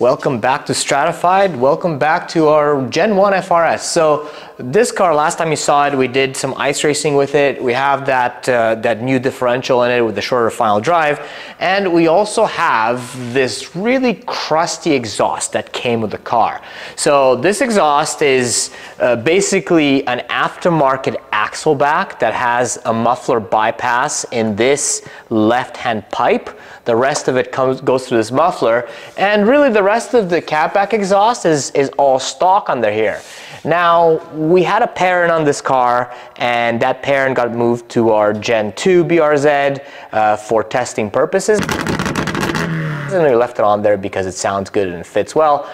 Welcome back to Stratified. Welcome back to our Gen 1 FRS. So this car, last time you saw it, we did some ice racing with it. We have that new differential in it with the shorter final drive. And we also have this really crusty exhaust that came with the car. So this exhaust is basically an aftermarket axle back that has a muffler bypass in this left-hand pipe. The rest of it goes through this muffler, and really the rest of the catback exhaust is all stock under here. Now, we had a parent on this car, and that parent got moved to our Gen 2 BRZ for testing purposes. And we left it on there because it sounds good and it fits well.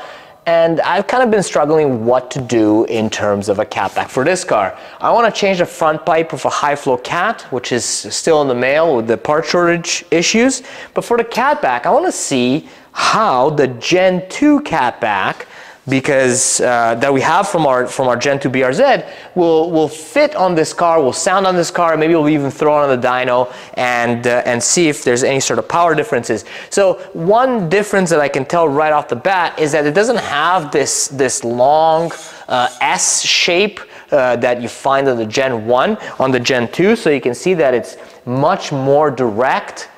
And I've kind of been struggling what to do in terms of a catback for this car. I want to change the front pipe of a high flow cat, which is still in the mail with the part shortage issues. But for the catback, I want to see how the Gen 2 catback, because that we have from our Gen 2 BRZ, will fit on this car, will sound on this car. Maybe we'll even throw it on the dyno and see if there's any sort of power differences. So one difference that I can tell right off the bat is that it doesn't have this long S shape that you find on the Gen 1 on the Gen 2. So you can see that it's much more direct.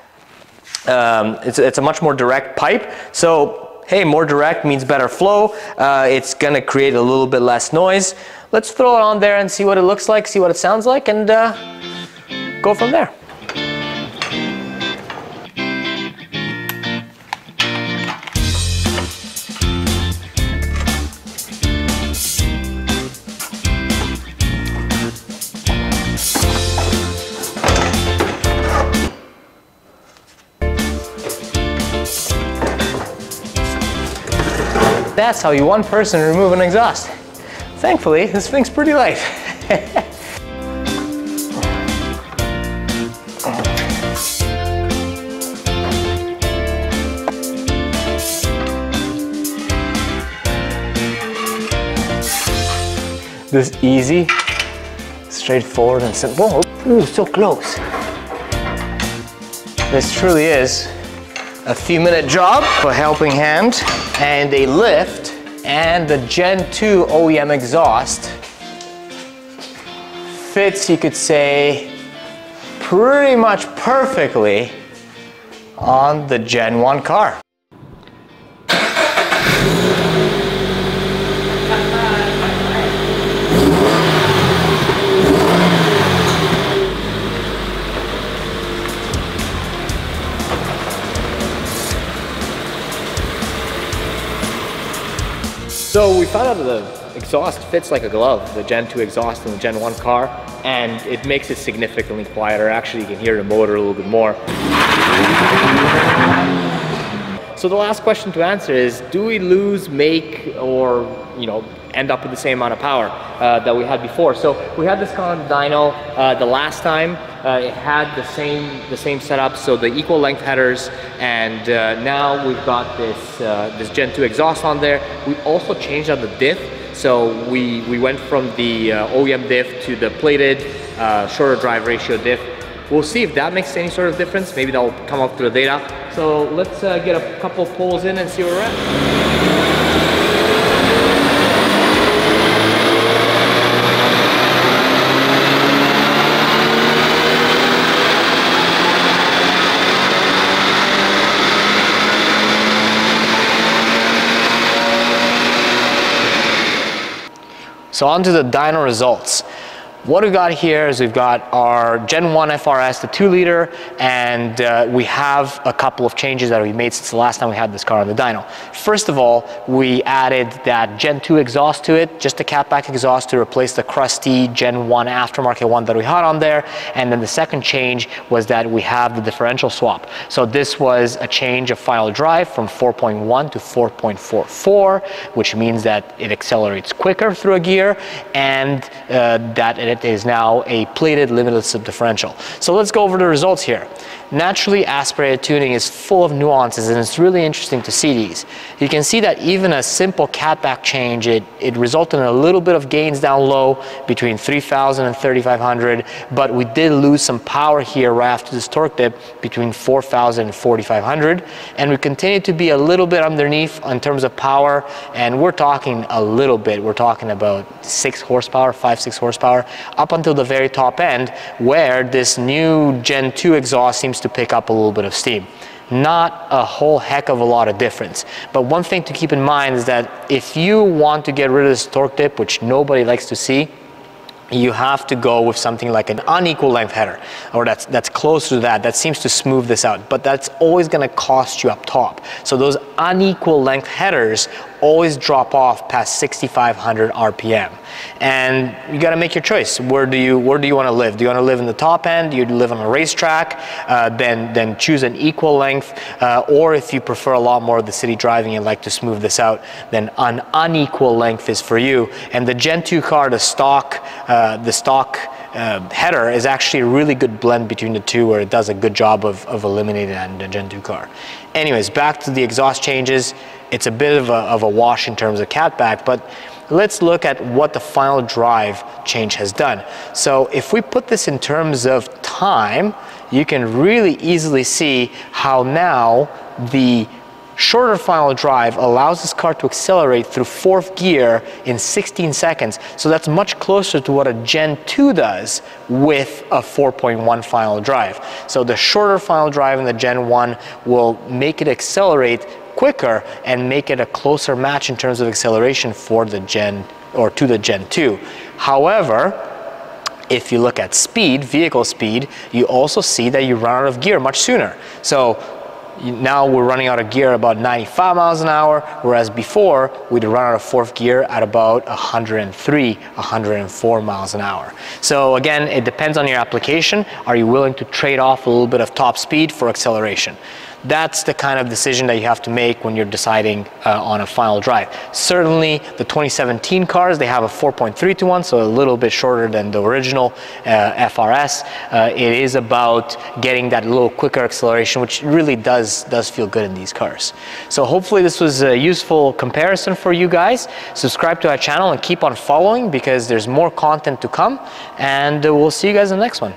It's a much more direct pipe. So hey, more direct means better flow. It's gonna create a little bit less noise. Let's throw it on there and see what it looks like, see what it sounds like, and go from there. That's how you one person remove an exhaust. Thankfully, this thing's pretty light. This is easy, straightforward and simple. Ooh, so close. This truly is a few-minute job, a helping hand, and a lift, and the Gen 2 OEM exhaust fits, you could say, pretty much perfectly on the Gen 1 car. So we found out that the exhaust fits like a glove, the Gen 2 exhaust in the Gen 1 car, and it makes it significantly quieter. Actually, you can hear the motor a little bit more. So the last question to answer is, do we lose, make, or end up with the same amount of power that we had before? So we had this car on the dyno the last time. It had the same setup, so the equal length headers, and now we've got this Gen 2 exhaust on there. We also changed out the diff, so we went from the OEM diff to the plated shorter drive ratio diff. We'll see if that makes any sort of difference. Maybe that will come up through the data. So let's get a couple pulls in and see where we're at. So on to the dyno results. What we've got here is we've got our Gen 1 FRS, the 2-liter, and we have a couple of changes that we made since the last time we had this car on the dyno. First of all, we added that Gen 2 exhaust to it, just a catback exhaust to replace the crusty Gen 1 aftermarket one that we had on there. And then the second change was that we have the differential swap. So this was a change of final drive from 4.1 to 4.44, which means that it accelerates quicker through a gear, and that it it is now a plated limited slip differential. So let's go over the results here. Naturally aspirated tuning is full of nuances, and it's really interesting to see these. You can see that even a simple catback change, it resulted in a little bit of gains down low between 3,000 and 3,500, but we did lose some power here right after this torque dip between 4,000 and 4,500, and we continue to be a little bit underneath in terms of power, and we're talking a little bit. We're talking about 6 horsepower, 5-6 horsepower, up until the very top end, where this new Gen 2 exhaust seems to pick up a little bit of steam. Not a whole heck of a lot of difference. But one thing to keep in mind is that if you want to get rid of this torque dip, which nobody likes to see, you have to go with something like an unequal length header, or that's close to that. That seems to smooth this out, but that's always going to cost you up top. So those unequal length headers always drop off past 6,500 RPM, and you got to make your choice. Where do you want to live? Do you want to live in the top end? Do you live on a racetrack? Then choose an equal length, or if you prefer a lot more of the city driving and like to smooth this out, then an unequal length is for you. And the Gen 2 car, the stock header is actually a really good blend between the two, where it does a good job of eliminating that in the Gen 2 car. Anyways, back to the exhaust changes. It's a bit of a wash in terms of catback, but let's look at what the final drive change has done. So if we put this in terms of time, you can really easily see how now the shorter final drive allows this car to accelerate through 4th gear in 16 seconds. So that's much closer to what a Gen 2 does with a 4.1 final drive. So the shorter final drive in the Gen 1 will make it accelerate quicker and make it a closer match in terms of acceleration for the to the Gen 2. However, if you look at speed, vehicle speed, you also see that you run out of gear much sooner. So now we're running out of gear about 95 miles an hour, whereas before we'd run out of 4th gear at about 103, 104 miles an hour. So again, it depends on your application. Are you willing to trade off a little bit of top speed for acceleration? That's the kind of decision that you have to make when you're deciding on a final drive. Certainly the 2017 cars, they have a 4.3 to 1, so a little bit shorter than the original FRS. It is about getting that little quicker acceleration, which really does feel good in these cars. So hopefully this was a useful comparison for you guys. Subscribe to our channel and keep on following, because there's more content to come, and we'll see you guys in the next one.